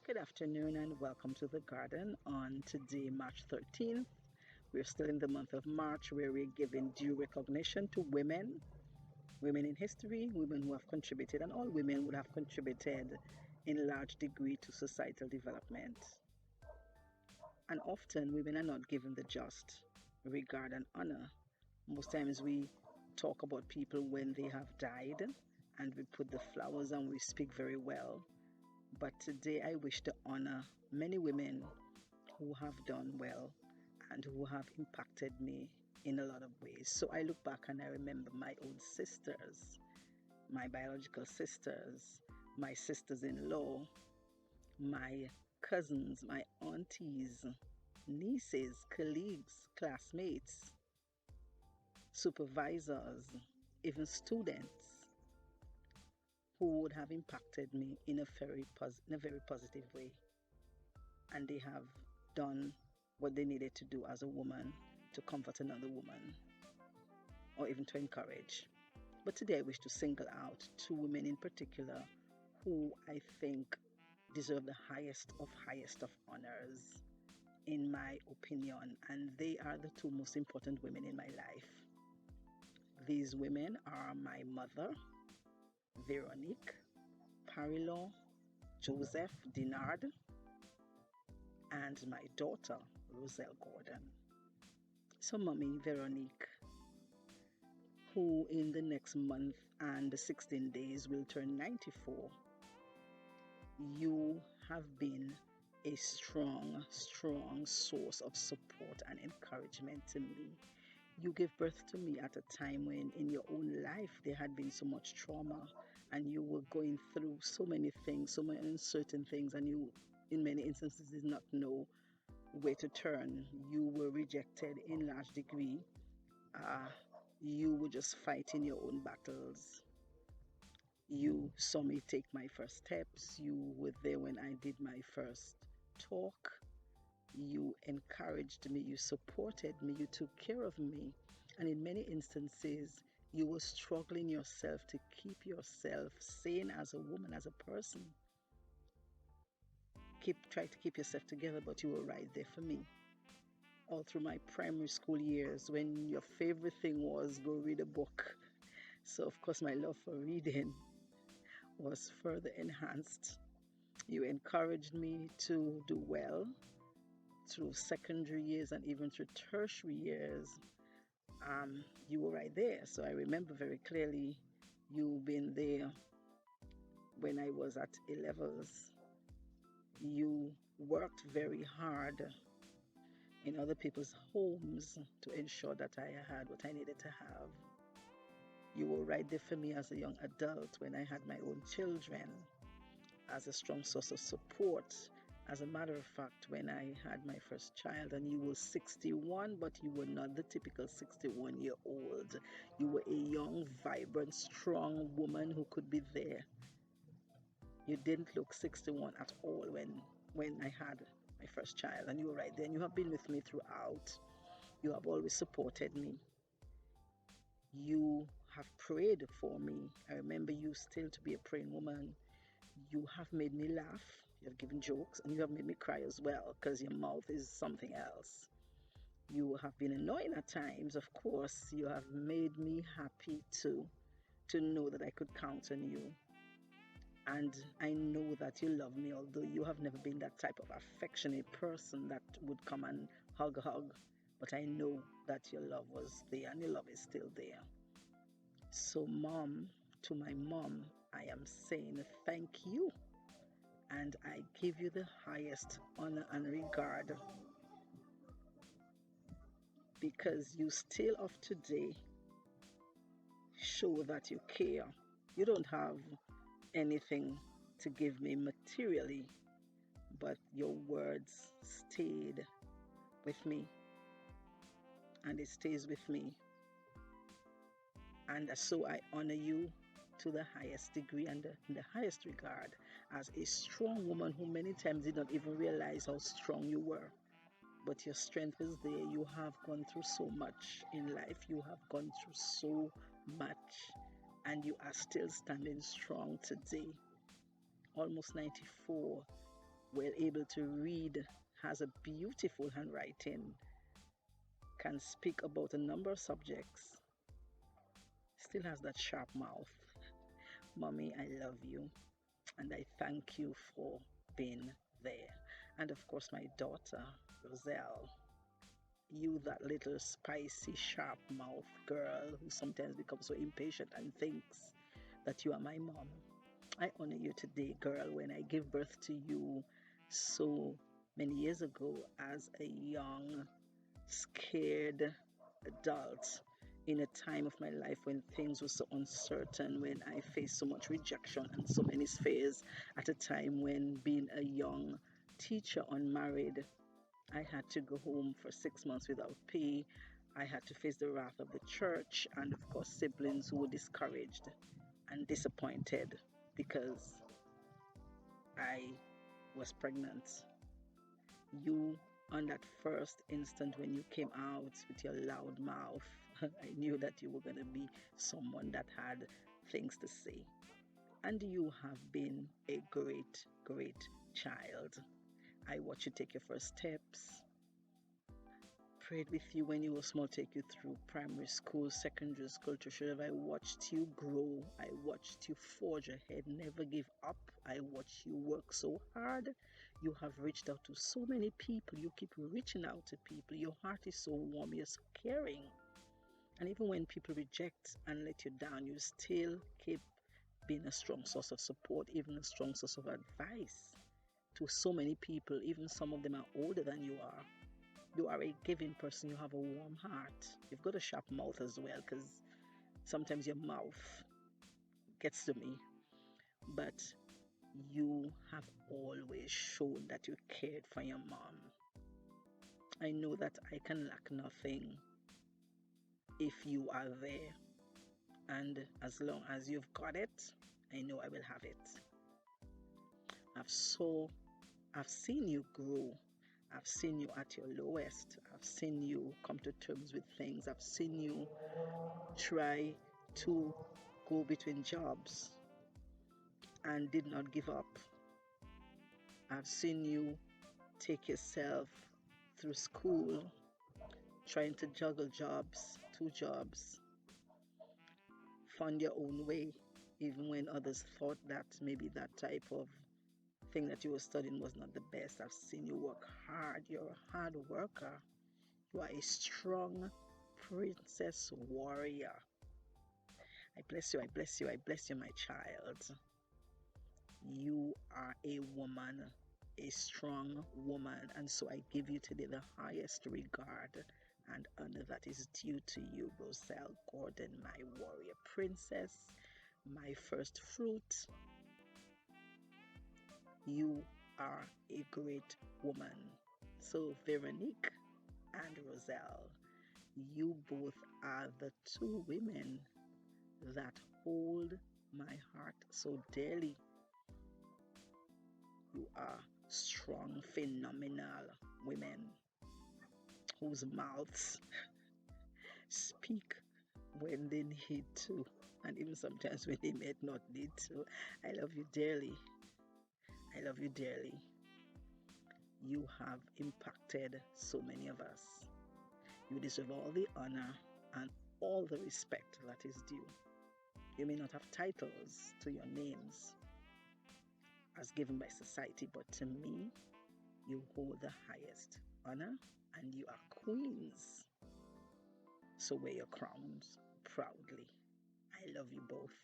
Good afternoon and welcome to the garden on today, March 13th. We're still in the month of March where we're giving due recognition to women, women in history, women who have contributed, and all women would have contributed in large degree to societal development. And often women are not given the just regard and honor. Most times we talk about people when they have died and we put the flowers and we speak very well. But today I wish to honor many women who have done well and who have impacted me in a lot of ways. So I look back and I remember my own sisters, my biological sisters, my sisters in law, my cousins, my aunties, nieces, colleagues, classmates, supervisors, even students who would have impacted me in a very positive way. And they have done what they needed to do as a woman to comfort another woman or even to encourage. But today I wish to single out two women in particular who I think deserve the highest of honors in my opinion, and they are the two most important women in my life. These women are my mother, Veronique Parilon Joseph Dinard, and my daughter, Roselle Gordon. So, Mommy Veronique, who in the next month and 16 days will turn 94, you have been a strong source of support and encouragement to me. You gave birth to me at a time when in your own life there had been so much trauma and you were going through so many things, so many uncertain things, and you, in many instances, did not know where to turn. You were rejected in large degree. Uh, you were just fighting your own battles. You saw me take my first steps. You were there when I did my first talk. You encouraged me. You supported me. You took care of me. And in many instances, you were struggling yourself to keep yourself sane as a woman, as a person. Try to keep yourself together, but you were right there for me all through my primary school years when your favorite thing was go read a book. So, of course, my love for reading was further enhanced. You encouraged me to do well through secondary years and even through tertiary years. You were right there. So, I remember very clearly you being there when I was at A levels. You worked very hard in other people's homes to ensure that I had what I needed to have. You were right there for me as a young adult when I had my own children, as a strong source of support. As a matter of fact, when I had my first child, and you were 61, but you were not the typical 61-year-old. You were a young, vibrant, strong woman who could be there. You didn't look 61 at all when I had my first child, and you were right there, and you have been with me throughout. You have always supported me. You have prayed for me. I remember you still to be a praying woman. You have made me laugh. You have given jokes, and you have made me cry as well because your mouth is something else. You have been annoying at times, of course. You have made me happy to know that I could count on you. And I know that you love me, although you have never been that type of affectionate person that would come and hug a hug. But I know that your love was there and your love is still there. So, Mom, to my mom, I am saying thank you. And I give you the highest honor and regard because you still of today show that you care. You don't have anything to give me materially, but your words stayed with me and it stays with me. And so I honor you to the highest degree and the highest regard as a strong woman who many times did not even realize how strong you were. But your strength is there. You have gone through so much in life. You have gone through so much. And you are still standing strong today. Almost 94. well able to read, has a beautiful handwriting, can speak about a number of subjects, still has that sharp mouth. Mommy, I love you and I thank you for being there. And of course, my daughter, Roselle, you, that little spicy, sharp mouth girl who sometimes becomes so impatient and thinks that you are my mom. I honor you today, girl, when I give birth to you so many years ago as a young, scared adult in a time of my life when things were so uncertain, when I faced so much rejection and so many fears, at a time when being a young teacher, unmarried, I had to go home for 6 months without pay. I had to face the wrath of the church and, of course, siblings who were discouraged and disappointed because I was pregnant. You, on that first instant when you came out with your loud mouth, I knew that you were going to be someone that had things to say. And you have been a great, great child. I watched you take your first steps, prayed with you when you were small, take you through primary school, secondary school, tertiary. I watched you grow. I watched you forge ahead, never give up. I watched you work so hard. You have reached out to so many people. You keep reaching out to people. Your heart is so warm. You're so caring. And even when people reject and let you down, you still keep being a strong source of support, even a strong source of advice to so many people. Even some of them are older than you are. You are a giving person. You have a warm heart. You've got a sharp mouth as well, because sometimes your mouth gets to me. But you have always shown that you cared for your mom. I know that I can lack nothing if you are there. And as long as you've got it, I know I will have it. I've seen you grow. I've seen you at your lowest. I've seen you come to terms with things. I've seen you try to go between jobs and did not give up. I've seen you take yourself through school, trying to juggle jobs, 2 jobs, find your own way, even when others thought that maybe that type of thing that you were studying was not the best. I've seen you work hard. You're a hard worker. You are a strong princess warrior. I bless you, I bless you, I bless you, my child. You are a woman, a strong woman, and so I give you today the highest regard and honor that is due to you, Roselle Gordon, my warrior princess, my first fruit. You are a great woman. So, Veronique and Roselle, you both are the 2 women that hold my heart so dearly. You are strong, phenomenal women whose mouths speak when they need to, and even sometimes when they may not need to. I love you dearly. I love you dearly. You have impacted so many of us. You deserve all the honor and all the respect that is due. You may not have titles to your names as given by society, but to me, you hold the highest honor and you are queens. So wear your crowns proudly. I love you both.